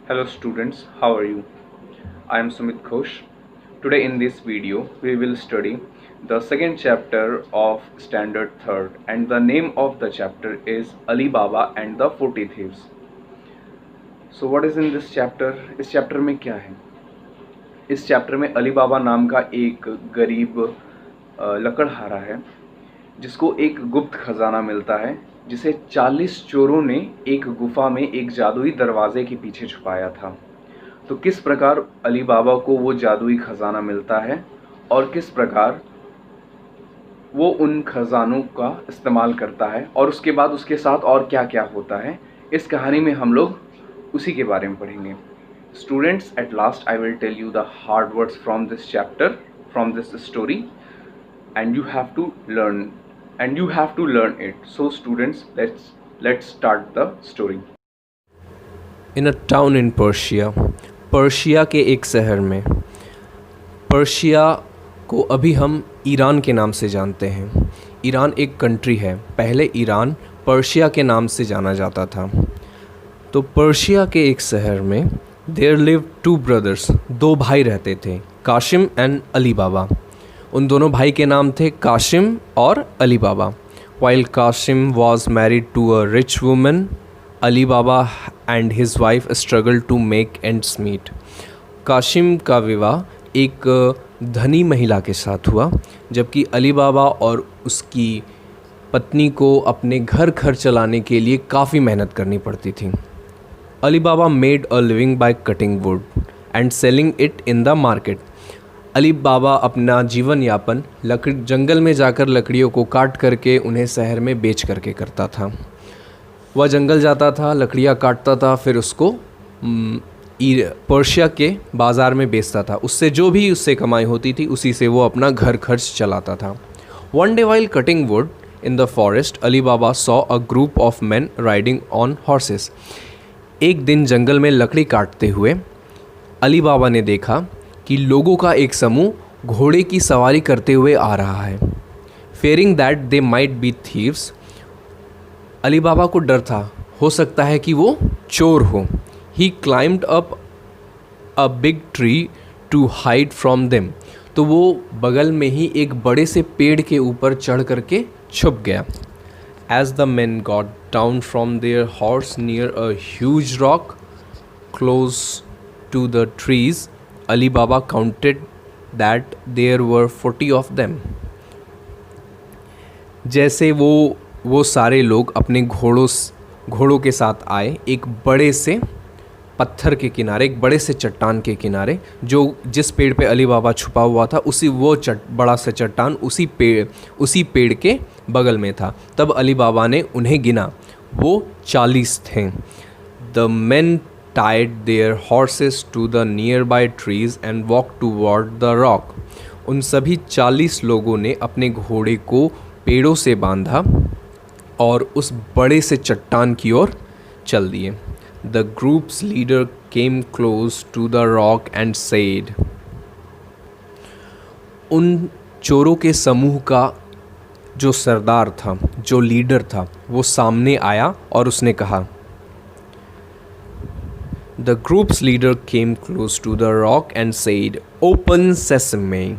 Hello students, how are you? I am Sumit Ghosh. Today in this video we will study the second chapter of standard third, and the name of the chapter is Ali Baba and the 40 Thieves. So what is in this chapter? इस chapter में क्या है? इस chapter में अली बाबा नाम का एक गरीब लकड़हारा है जिसको एक गुप्त खजाना मिलता है जिसे 40 चोरों ने एक गुफा में एक जादुई दरवाजे के पीछे छुपाया था। तो किस प्रकार अली बाबा को वो जादुई खजाना मिलता है और किस प्रकार वो उन खजानों का इस्तेमाल करता है और उसके बाद उसके साथ और क्या क्या होता है, इस कहानी में हम लोग उसी के बारे में पढ़ेंगे। Students, at last I will tell you the hard words from this chapter, from this story, and you have to learn it. So students, let's start the story. In a town in Persia, Persia के एक शहर में, Persia को अभी हम Iran के नाम से जानते हैं। ईरान एक कंट्री है, पहले ईरान पर्शिया के नाम से जाना जाता था। तो पर्शिया के एक शहर में देयर लिव टू ब्रदर्स, दो भाई रहते थे, काशिम एंड अली बाबा। उन दोनों भाई के नाम थे काशिम और Ali Baba. While Kasim was married to a rich woman, Ali Baba and his wife struggle to make ends meet. Kasim का विवाह एक धनी महिला के साथ हुआ, जबकि अली बाबा और उसकी पत्नी को अपने घर चलाने के लिए काफ़ी मेहनत करनी पड़ती थी। Ali Baba made a living by cutting wood and selling it in the market. Ali Baba अपना जीवन यापन जंगल में जाकर लकड़ियों को काट करके उन्हें शहर में बेच करके करता था। वह जंगल जाता था, लकड़ियाँ काटता था, फिर उसको पर्शिया के बाज़ार में बेचता था। उससे जो भी उससे कमाई होती थी उसी से वो अपना घर खर्च चलाता था। One day while cutting would in the forest, Ali Baba saw a group of man riding on horses. एक दिन जंगल में लकड़ी काटते हुए अली बाबा ने देखा कि लोगों का एक समूह घोड़े की सवारी करते हुए आ रहा है। Fearing that they might be thieves, Ali Baba को डर था, हो सकता है कि वो चोर हो। He climbed up a big tree to hide from them, तो वो बगल में ही एक बड़े से पेड़ के ऊपर चढ़ करके छुप गया। As the man got down from their horse near a huge rock close to the trees, Ali Baba counted that there were 40 of them. जैसे वो सारे लोग अपने घोड़ों के साथ आए एक बड़े से पत्थर के किनारे, एक बड़े से चट्टान के किनारे, जो जिस पेड़ पे अली बाबा छुपा हुआ था उसी बड़ा सा चट्टान उसी पेड़ के बगल में था। तब अली बाबा ने उन्हें गिना, वो 40 थे। The main tied their horses to the nearby trees and walked toward the rock. उन सभी 40 लोगों ने अपने घोड़े को पेड़ों से बांधा और उस बड़े से चट्टान की ओर चल दिए। The group's leader came close to the rock and said, उन चोरों के समूह का जो सरदार था, जो लीडर था, वो सामने आया और उसने कहा, The group's leader came close to the rock and said, Open sesame.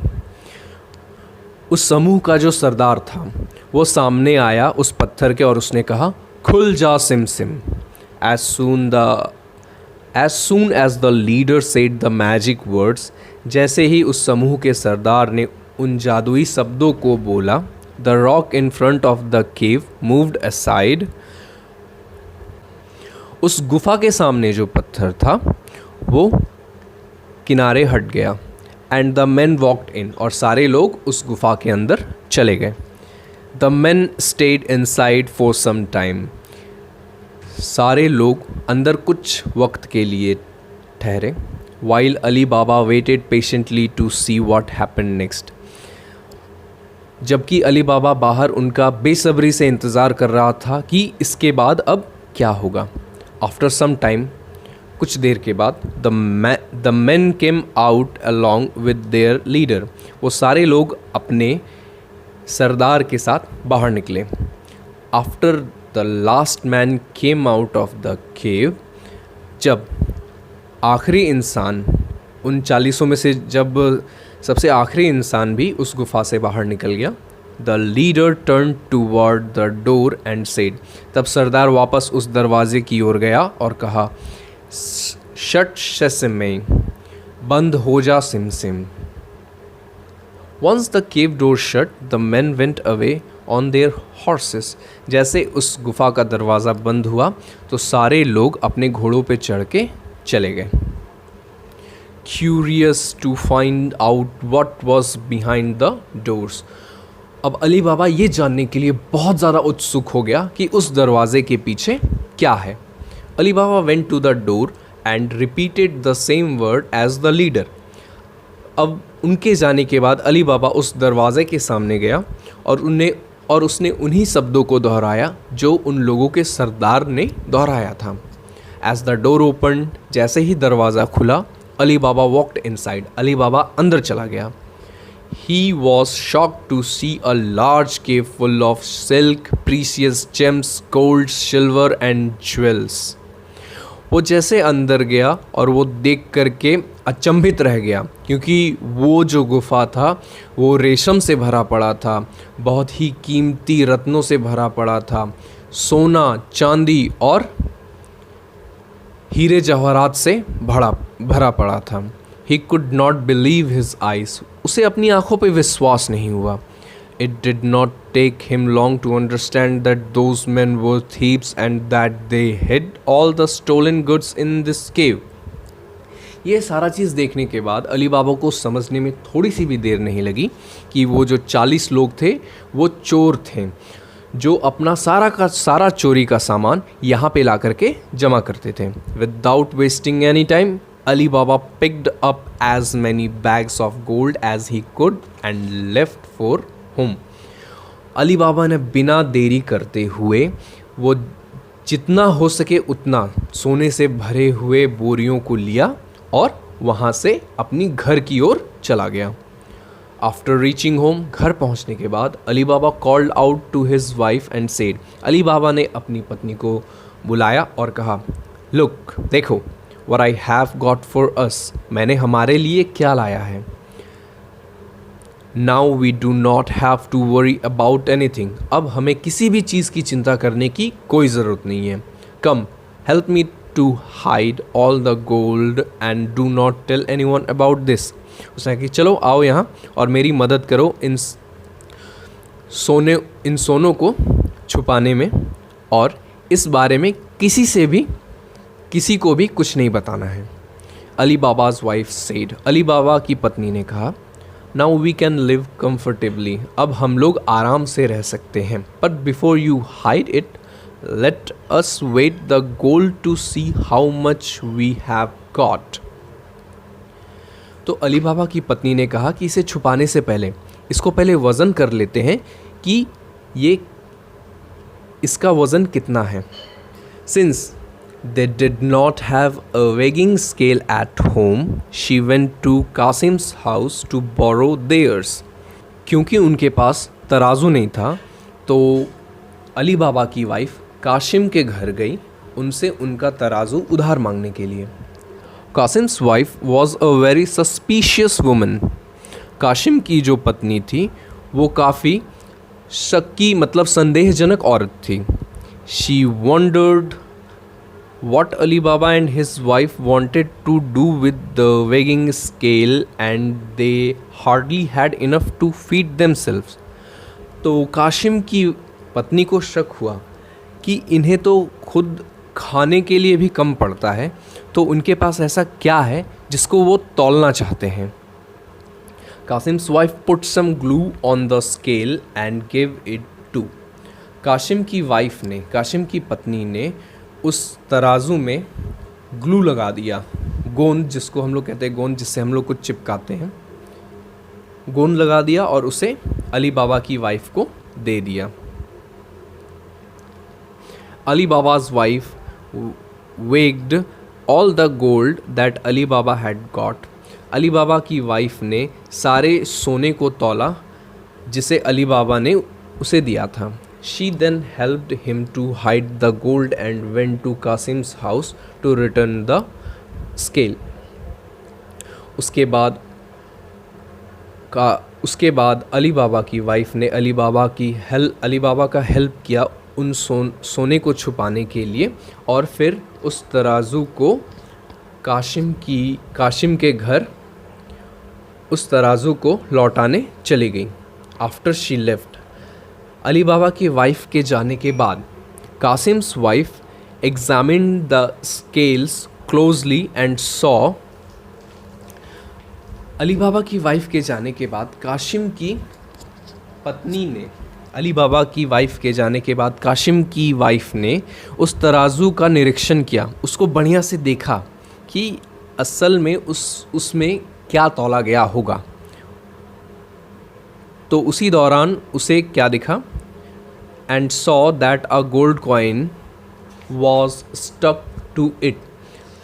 उस समूह का जो सरदार था वो सामने आया उस पत्थर के और उसने कहा, खुल जा SIM SIM. As soon as the leader said the magic words, जैसे ही उस समूह के सरदार ने उन जादुई शब्दों को बोला, the rock in front of the cave moved aside. उस गुफा के सामने जो पत्थर था वो किनारे हट गया। And the man walked in, और सारे लोग उस गुफा के अंदर चले गए। The man stayed inside for some time, सारे लोग अंदर कुछ वक्त के लिए ठहरे। While Ali Baba waited patiently to see what happened next, जबकि अली बाबा बाहर उनका बेसब्री से इंतज़ार कर रहा था कि इसके बाद अब क्या होगा। आफ्टर सम टाइम, कुछ देर के बाद, the man came out along with their leader, वो सारे लोग अपने सरदार के साथ बाहर निकले। After the last man came out of the cave, जब आखिरी इंसान, उन 40 में से जब सबसे आखिरी इंसान भी उस गुफा से बाहर निकल गया, the leader turn toward the door and said, तब सरदार वापस उस दरवाजे की ओर गया और कहा, शट सेसमे, बंद हो जा सिमसिम। Once the cave door shut the men went away on their horses, जैसे उस गुफा का दरवाज़ा बंद हुआ तो सारे लोग अपने घोड़ों पे चढ़ के चले गए। Curious to find out what was behind the doors, अब अली बाबा ये जानने के लिए बहुत ज़्यादा उत्सुक हो गया कि उस दरवाजे के पीछे क्या है। Ali Baba went to the door and repeated the same word as the leader. अब उनके जाने के बाद अली बाबा उस दरवाजे के सामने गया और उसने उन्हीं शब्दों को दोहराया जो उन लोगों के सरदार ने दोहराया था। एज द डोर ओपन, जैसे ही दरवाज़ा खुला, अली बाबा वॉक्ड इनसाइड, अली बाबा अंदर चला गया। He was shocked to see a large cave full of silk, precious gems, gold, silver and jewels. वो जैसे अंदर गया और वो देख करके अचंभित रह गया, क्योंकि वो जो गुफा था वो रेशम से भरा पड़ा था, बहुत ही कीमती रत्नों से भरा पड़ा था, सोना, चांदी और हीरे जवाहरात से भरा पड़ा था। He could not believe his eyes. उसे अपनी आँखों पे विश्वास नहीं हुआ। It did not take him long to understand that those men were thieves and that they hid all the stolen goods in this cave. ये सारा चीज़ देखने के बाद अली बाबा को समझने में थोड़ी सी भी देर नहीं लगी कि वो जो 40 लोग थे वो चोर थे, जो अपना सारा का सारा चोरी का सामान यहाँ पे ला करके जमा करते थे। Without wasting any time, Ali Baba picked up as many bags of gold as he could and left for home. Ali Baba ने बिना देरी करते हुए वो जितना हो सके उतना सोने से भरे हुए बोरियों को लिया और वहाँ से अपनी घर की ओर चला गया। आफ्टर रीचिंग होम, घर पहुँचने के बाद Ali Baba called out to his wife and said, Ali Baba ने अपनी पत्नी को बुलाया और कहा, लुक, देखो, what I have got for us, मैंने हमारे लिए क्या लाया है। Now we do not have to worry about anything, अब हमें किसी भी चीज़ की चिंता करने की कोई ज़रूरत नहीं है। Come, help me to hide all the gold and do not tell anyone about this. उसने कहा कि चलो आओ यहाँ और मेरी मदद करो इन सोनों को छुपाने में, और इस बारे में किसी को भी कुछ नहीं बताना है। Ali Baba's wife said, Ali Baba की पत्नी ने कहा, now we can live comfortably, अब हम लोग आराम से रह सकते हैं। But before you hide it, let us weigh the gold to see how much we have got. तो अली बाबा की पत्नी ने कहा कि इसे छुपाने से पहले इसको पहले वज़न कर लेते हैं कि इसका वज़न कितना है। Since they did not have a weighing scale at home, she went to Qasim's house to borrow theirs. क्योंकि उनके पास तराजू नहीं था तो अली बाबा की वाइफ कासिम के घर गई उनसे उनका तराजू उधार मांगने के लिए। Kasim's wife was a very suspicious woman. Kasim की जो पत्नी थी वो काफ़ी शक्की मतलब संदेहजनक औरत थी। She wondered what Ali Baba and his wife wanted to do with the weighing scale and they hardly had enough to feed themselves. तो कासिम की पत्नी को शक हुआ कि इन्हें तो खुद खाने के लिए भी कम पड़ता है, तो उनके पास ऐसा क्या है जिसको वो तौलना चाहते हैं। Kasim's wife put some glue on the scale and give it to. Kasim की पत्नी ने उस तराजू में ग्लू लगा दिया, गोंद जिसको हम लोग कहते हैं, गोंद जिससे हम लोग कुछ चिपकाते हैं, गोंद लगा दिया और उसे अली बाबा की वाइफ को दे दिया। Ali Baba's wife weighed all the gold that Ali Baba had got. Ali Baba की वाइफ ने सारे सोने को तौला जिसे अली बाबा ने उसे दिया था। She then helped him to hide the gold and went to Qasim's house to return the scale. उसके बाद अली बाबा की वाइफ ने अली बाबा का हेल्प किया उन सोने को छुपाने के लिए, और फिर उस तराजू को काशिम के घर उस तराजू को लौटाने चली गई। After she left, Ali Baba की वाइफ के जाने के बाद Kasim's wife examined the scales closely and saw. Ali Baba की वाइफ के जाने के बाद काशिम की वाइफ ने उस तराजू का निरीक्षण किया, उसको बढ़िया से देखा कि असल में उसमें क्या तौला गया होगा। तो उसी दौरान उसे क्या दिखा? And saw that a gold coin was stuck to it.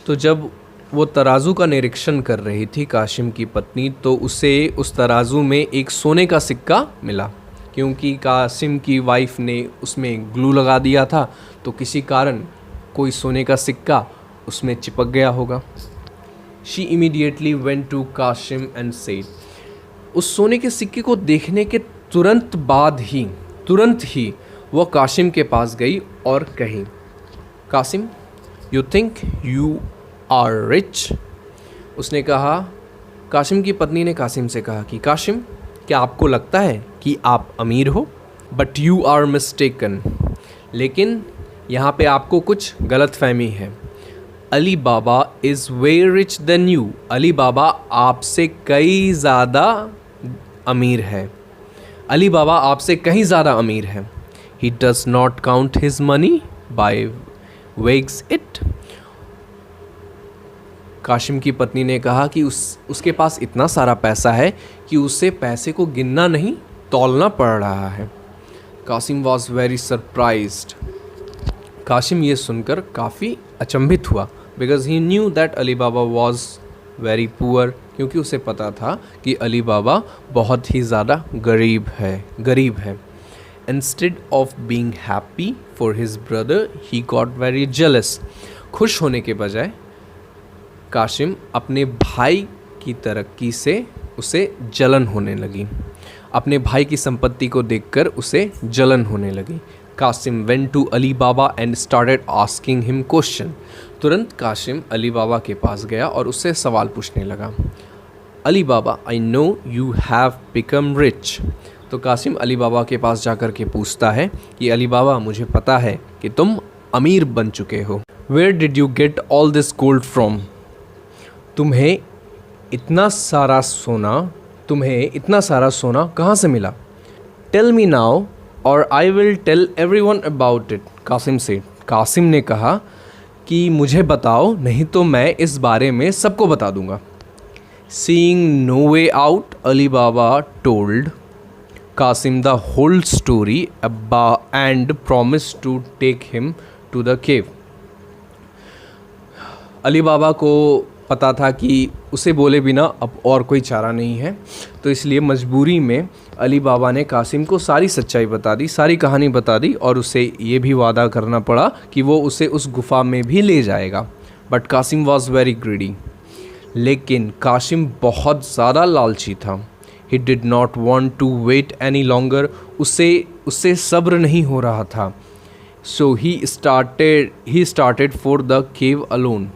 तो जब वो तराजू का निरीक्षण कर रही थी काशिम की पत्नी, तो उसे उस तराजू में एक सोने का सिक्का मिला, क्योंकि कासिम की वाइफ ने उसमें ग्लू लगा दिया था, तो किसी कारण कोई सोने का सिक्का उसमें चिपक गया होगा। She immediately went to Kasim and said. उस सोने के सिक्के को देखने के तुरंत ही वह काशिम के पास गई और कही, Kasim, you think you are rich? उसने कहा, काशिम की पत्नी ने कासिम से कहा कि काशिम, क्या आपको लगता है कि आप अमीर हो? But you are mistaken. लेकिन यहाँ पे आपको कुछ गलत फहमी है। Ali Baba is way rich than you. Ali Baba आपसे कई ज़्यादा अमीर है। अली बाबा आपसे कहीं ज़्यादा अमीर है। He does not count his money by weighs it. Kasim की पत्नी ने कहा कि उसके पास इतना सारा पैसा है कि उसे पैसे को गिनना नहीं, तौलना पड़ रहा है। Kasim was very surprised. Kasim ये सुनकर काफ़ी अचंभित हुआ, because he knew that Ali Baba was very poor, क्योंकि उसे पता था कि अली बाबा बहुत ही ज़्यादा गरीब है। Instead of being happy for his brother he got very jealous. खुश होने के बजाय काशिम अपने भाई की तरक्की से उसे जलन होने लगी। अपने भाई की संपत्ति को देखकर उसे जलन होने लगी। Kasim went to Ali Baba and started asking him question. तुरंत काशिम अली बाबा के पास गया और उससे सवाल पूछने लगा। Ali Baba, I know you have become rich. तो कासिम अली बाबा के पास जाकर के पूछता है कि अली बाबा, मुझे पता है कि तुम अमीर बन चुके हो। Where did you get all this gold from? तुम्हें इतना सारा सोना कहाँ से मिला? Tell me now or I will tell everyone about it, Kasim से। कासिम ने कहा कि मुझे बताओ, नहीं तो मैं इस बारे में सबको बता दूंगा। Seeing no way out, Ali Baba told Kasim the whole story and promise to take him to the cave. Ali Baba को पता था कि उसे बोले बिना अब और कोई चारा नहीं है, तो इसलिए मजबूरी में अली बाबा ने कासिम को सारी सच्चाई बता दी, सारी कहानी बता दी, और उसे ये भी वादा करना पड़ा कि वो उसे उस गुफा में भी ले जाएगा। But Kasim was very greedy. लेकिन कासिम बहुत ज़्यादा लालची था। He did not want to wait any longer. उससे सब्र नहीं हो रहा था। So he started for the cave alone.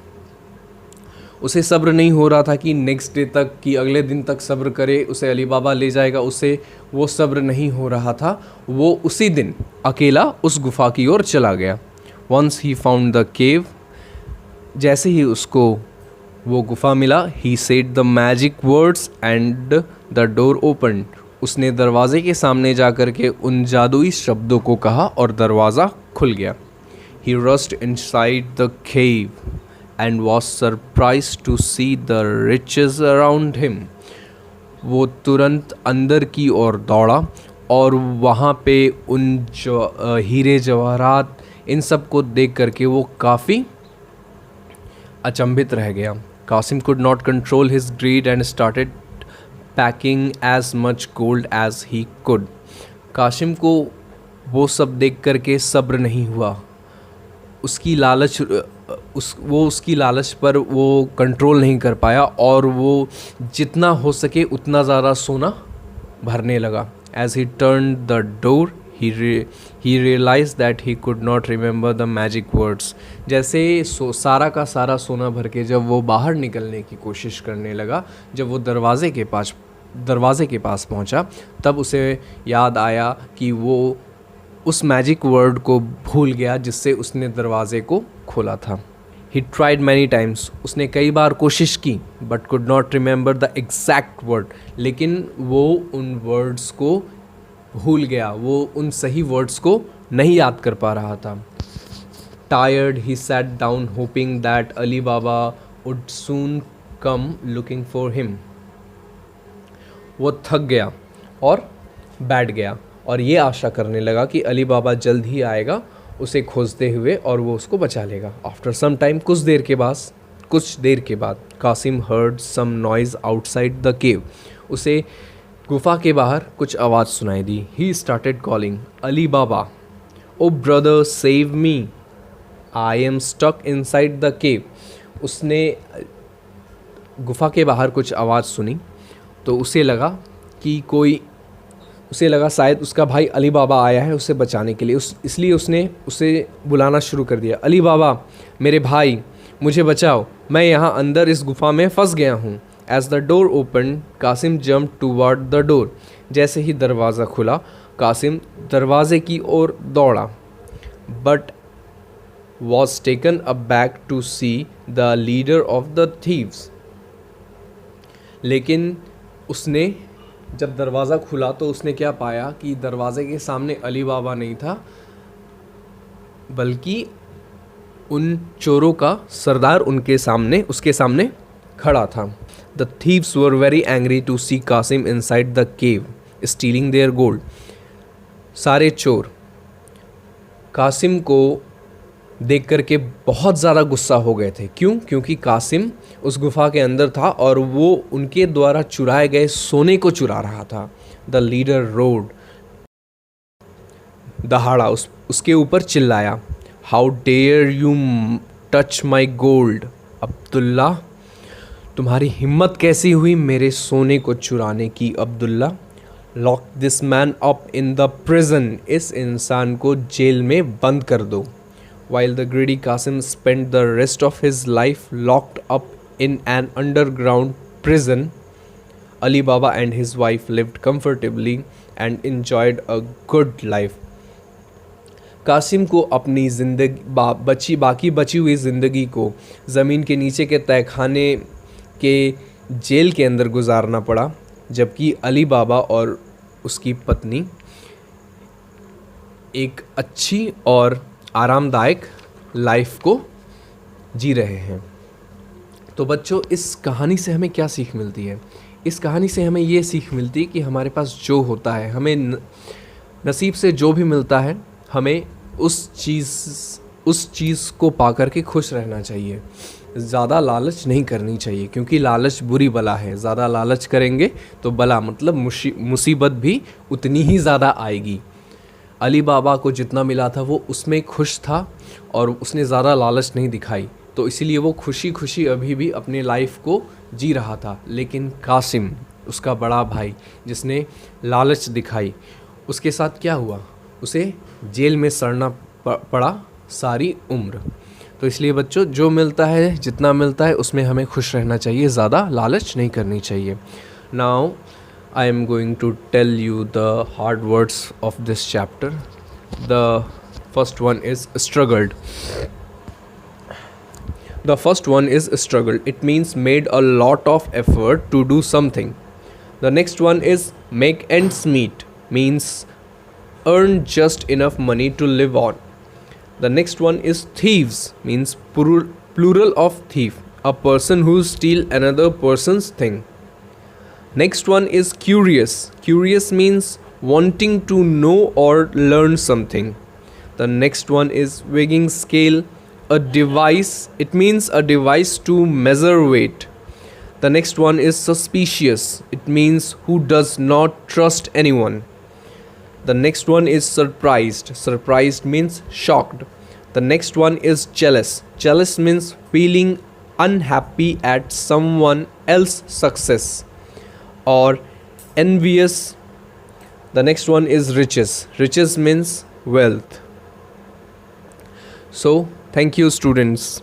उसे सब्र नहीं हो रहा था कि नेक्स्ट डे तक, कि अगले दिन तक सब्र करे, उसे अली बाबा ले जाएगा, उसे वो सब्र नहीं हो रहा था। वो उसी दिन अकेला उस गुफा की ओर चला गया। Once he found the cave, जैसे ही उसको वो गुफा मिला, he said the magic words and the door open. उसने दरवाजे के सामने जाकर के उन जादुई शब्दों को कहा और दरवाज़ा खुल गया। He rushed inside the cave and was surprised to see the riches around him. वो तुरंत अंदर की ओर दौड़ा और वहाँ पे उन हीरे जवाहरात, इन सब को देख करके वो काफ़ी अचंभित रह गया। Qasim could not control his greed and started packing as much gold as he could. Qasim को वो सब देख करके सब्र नहीं हुआ। उसकी लालच वो उसकी लालच पर वो कंट्रोल नहीं कर पाया और वो जितना हो सके उतना ज़्यादा सोना भरने लगा. As he turn the door he realized that he could not remember the magic words. जैसे सारा का सारा सोना भर के जब वो बाहर निकलने की कोशिश करने लगा, जब वो दरवाजे के पास पहुंचा, तब उसे याद आया कि वो उस मैजिक वर्ड को भूल गया जिससे उसने दरवाजे को खोला था. He tried many times. उसने कई बार कोशिश की but could not remember the exact word. लेकिन वो उन वर्ड्स को भूल गया, वो उन सही वर्ड्स को नहीं याद कर पा रहा था. Tired, he sat down hoping that Ali Baba would soon come looking for him. वो थक गया और बैठ गया और ये आशा करने लगा कि अली बाबा जल्द ही आएगा उसे खोजते हुए और वो उसको बचा लेगा. आफ्टर सम टाइम, कुछ देर के बाद Kasim heard some noise outside the cave. उसे गुफा के बाहर कुछ आवाज़ सुनाई दी. He started calling Ali Baba, oh brother save me, I am stuck inside the cave. उसने गुफा के बाहर कुछ आवाज़ सुनी तो उसे लगा शायद उसका भाई अली बाबा आया है उसे बचाने के लिए. इसलिए उसने उसे बुलाना शुरू कर दिया. अली बाबा, मेरे भाई, मुझे बचाओ, मैं यहाँ अंदर इस गुफा में फंस गया हूँ. As the door open, Kasim jump toward the door. जैसे ही दरवाज़ा खुला, कासिम दरवाजे की ओर दौड़ा. But was taken aback to see the leader of the thieves. लेकिन उसने जब दरवाज़ा खुला तो उसने क्या पाया कि दरवाजे के सामने अली बाबा नहीं था, बल्कि उन चोरों का सरदार उसके सामने खड़ा था. The thieves were very angry to see Kasim inside the cave stealing their gold. सारे चोर कासिम को देख कर के बहुत ज़्यादा गुस्सा हो गए थे. क्यों? क्योंकि कासिम उस गुफा के अंदर था और वो उनके द्वारा चुराए गए सोने को चुरा रहा था. द लीडर रोड, दहाड़ा, उसके ऊपर चिल्लाया, how dare you touch my gold. Abdullah, तुम्हारी हिम्मत कैसी हुई मेरे सोने को चुराने की Abdullah. Lock this man up in the prison. इस इंसान को जेल में बंद कर दो. While the greedy Qasim spent the rest of his life locked up in an underground prison, Ali Baba and his wife lived comfortably and enjoyed a good life. Qasim को अपनी बाकी बची हुई ज़िंदगी को ज़मीन के नीचे के तहखाने के जेल के अंदर गुजारना पड़ा, जबकि अली बाबा और उसकी पत्नी एक अच्छी और आरामदायक लाइफ को जी रहे हैं. तो बच्चों, इस कहानी से हमें क्या सीख मिलती है? इस कहानी से हमें ये सीख मिलती है कि हमारे पास जो होता है, हमें नसीब से जो भी मिलता है, हमें उस चीज़ को पा कर के खुश रहना चाहिए. ज़्यादा लालच नहीं करनी चाहिए, क्योंकि लालच बुरी बला है. ज़्यादा लालच करेंगे तो बला मतलब मुसीबत भी उतनी ही ज़्यादा आएगी. अली बाबा को जितना मिला था वो उसमें खुश था और उसने ज़्यादा लालच नहीं दिखाई, तो इसीलिए वो खुशी अभी भी अपने लाइफ को जी रहा था. लेकिन कासिम, उसका बड़ा भाई, जिसने लालच दिखाई, उसके साथ क्या हुआ? उसे जेल में सड़ना पड़ा सारी उम्र. तो इसलिए बच्चों, जो मिलता है, जितना मिलता है, उसमें हमें खुश रहना चाहिए, ज़्यादा लालच नहीं करनी चाहिए. Now I am going to tell you the hard words of this chapter. The first one is struggled. The first one is struggled. It means made a lot of effort to do something. The next one is make ends meet, means earn just enough money to live on. The next one is thieves, means plural of thief, a person who steal another person's thing. Next one is curious. Curious means wanting to know or learn something. The next one is weighing scale, a device. It means a device to measure weight. The next one is suspicious. It means who does not trust anyone. The next one is surprised. Surprised means shocked. The next one is jealous. Jealous means feeling unhappy at someone else's success, or envious. The next one is riches. Riches means wealth. So, thank you, students.